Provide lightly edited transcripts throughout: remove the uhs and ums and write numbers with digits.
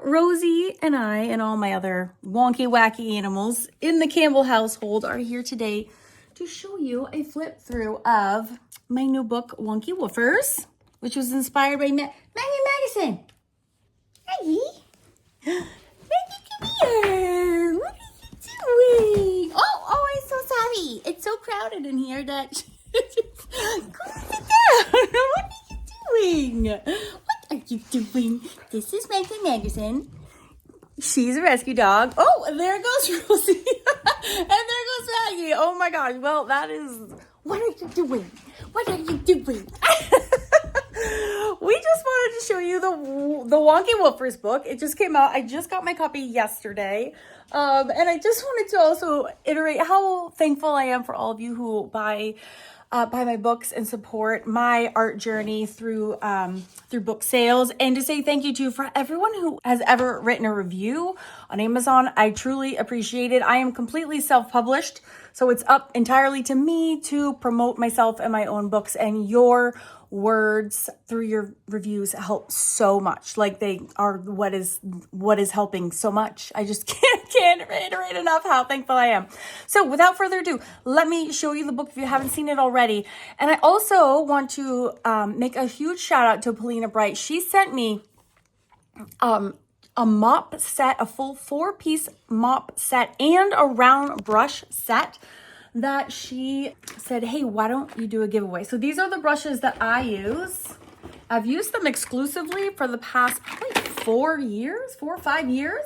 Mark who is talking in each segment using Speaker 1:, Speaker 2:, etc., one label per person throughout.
Speaker 1: Rosie and I and all my other wonky wacky animals in the Campbell household are here today to show you a flip through of my new book, Wonky Woofers, which was inspired by Maggie Madison. Maggie? Maggie, come here. What are you doing? Oh, I'm so sorry. It's so crowded in here that... Go sit down. What are you doing? What are you doing? This is Maggie Madison. She's a rescue dog. Oh, and there goes Rosie. And there goes Maggie. Oh my gosh. Well, that is... What are you doing? What are you doing? We just wanted to show you the Wonky Woofers book. It just came out. I just got my copy yesterday. And I just wanted to also iterate how thankful I am for all of you who buy my books and support my art journey through book sales, and to say thank you to for everyone who has ever written a review on Amazon. I truly appreciate it. I am completely self-published, so it's up entirely to me to promote myself and my own books, and your words through your reviews help so much. Like, they are what is helping so much. I just can't reiterate enough how thankful I am. So without further ado, let me show you the book if you haven't seen it already. And I also want to make a huge shout out to Polina Bright. She sent me a mop set, a full 4-piece mop set and a round brush set that she said, hey, why don't you do a giveaway? So these are the brushes that I use. I've used them exclusively for the past probably 4 or 5 years.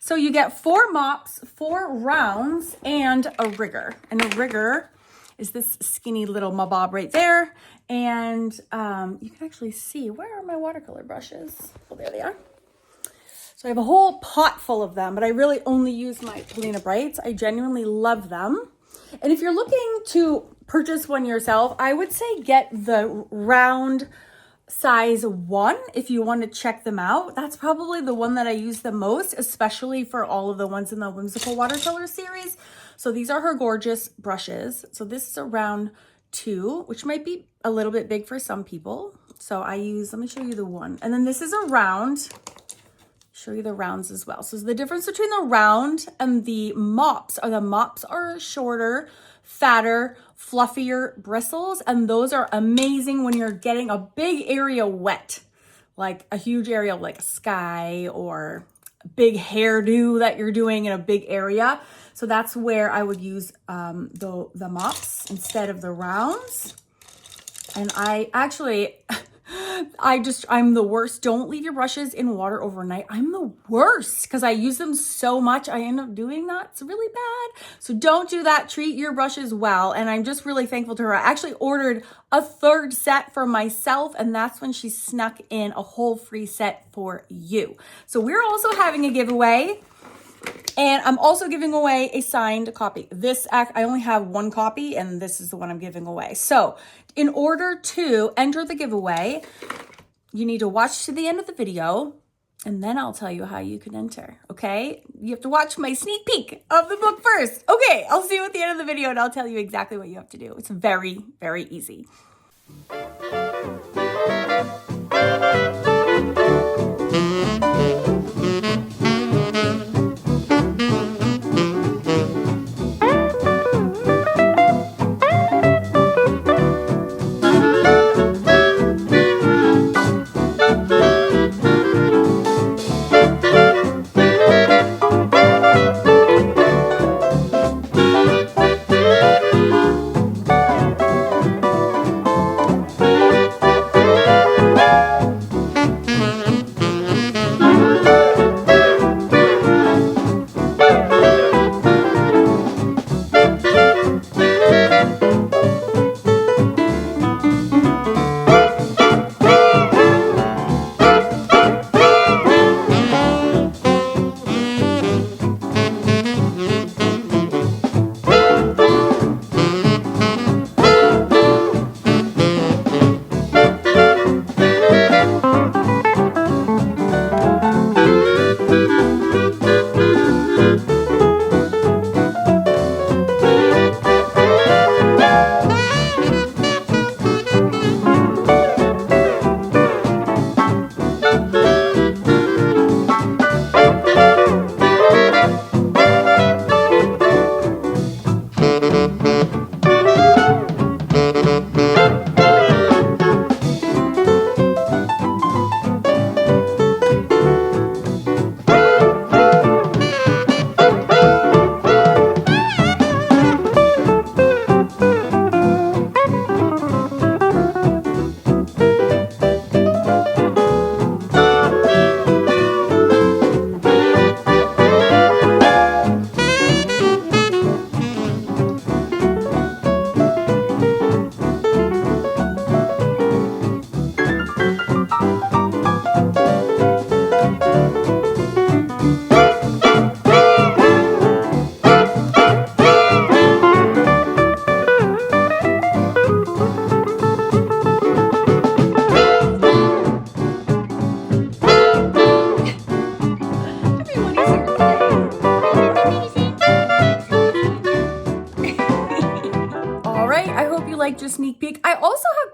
Speaker 1: So you get 4 mops, 4 rounds, and a rigger. And a rigger is this skinny little mabob right there. And you can actually see, where are my watercolor brushes? Oh, there they are. So I have a whole pot full of them, but I really only use my Polina Brights. I genuinely love them. And if you're looking to purchase one yourself, I would say get the round size 1 if you want to check them out. That's probably the one that I use the most, especially for all of the ones in the Whimsical Watercolor series. So these are her gorgeous brushes. So this is a round 2, which might be a little bit big for some people. So I use, let me show you the one. And then this is a round. Show you the rounds as well. So the difference between the round and the mops are shorter, fatter, fluffier bristles, and those are amazing when you're getting a big area wet, like a huge area like a sky or a big hairdo that you're doing in a big area. So that's where I would use the mops instead of the rounds. And I actually... I'm the worst. Don't leave your brushes in water overnight. I'm the worst because I use them so much. I end up doing that. It's really bad. So don't do that. Treat your brushes well. And I'm just really thankful to her. I actually ordered a 3rd set for myself, and that's when she snuck in a whole free set for you. So we're also having a giveaway. And I'm also giving away a signed copy. I only have 1 copy, and this is the one I'm giving away. So in order to enter the giveaway, you need to watch to the end of the video, and then I'll tell you how you can enter, okay? You have to watch my sneak peek of the book first. Okay, I'll see you at the end of the video, and I'll tell you exactly what you have to do. It's very, very easy.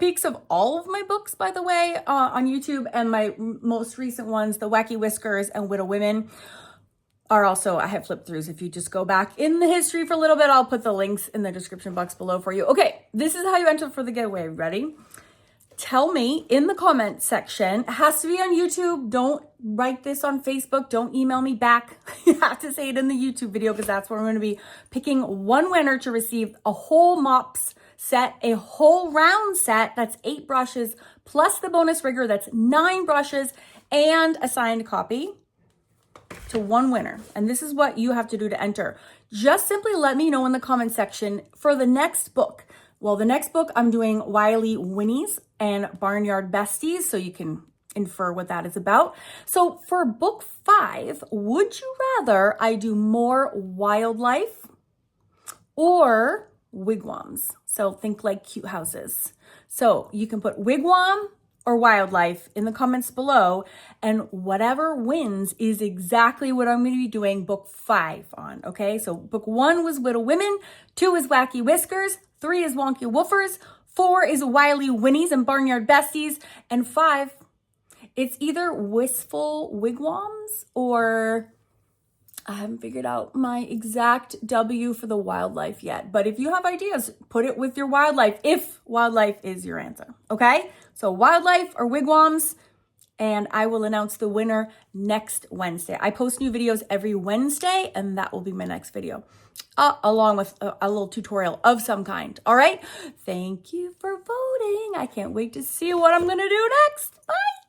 Speaker 1: peeks of all of my books, by the way, on YouTube, and my most recent ones, the Wacky Whiskers and Widow Women, are also, I have flip throughs. If you just go back in the history for a little bit, I'll put the links in the description box below for you. Okay, this is how you enter for the giveaway. Ready? Tell me in the comment section. It has to be on YouTube. Don't write this on Facebook. Don't email me back. You have to say it in the YouTube video, because that's where I'm going to be picking one winner to receive a whole mops set, a whole round set. That's 8 brushes plus the bonus rigger. That's 9 brushes and a signed copy to one winner. And this is what you have to do to enter. Just simply let me know in the comment section for the next book. Well, the next book, I'm doing Wily Winnies and Barnyard Besties, so you can infer what that is about. So for book 5, would you rather I do more wildlife or wigwams? So think like cute houses. So you can put wigwam or wildlife in the comments below, and whatever wins is exactly what I'm going to be doing book 5 on, okay? So book 1 was Widow Women, 2 is Wacky Whiskers, 3 is Wonky Woofers, 4 is Wily Winnies and Barnyard Besties, and 5, it's either Wistful Wigwams or I haven't figured out my exact W for the wildlife yet. But if you have ideas, put it with your wildlife, if wildlife is your answer, okay? So wildlife or wigwams, and I will announce the winner next Wednesday. I post new videos every Wednesday, and that will be my next video, along with a little tutorial of some kind, all right? Thank you for voting. I can't wait to see what I'm going to do next. Bye.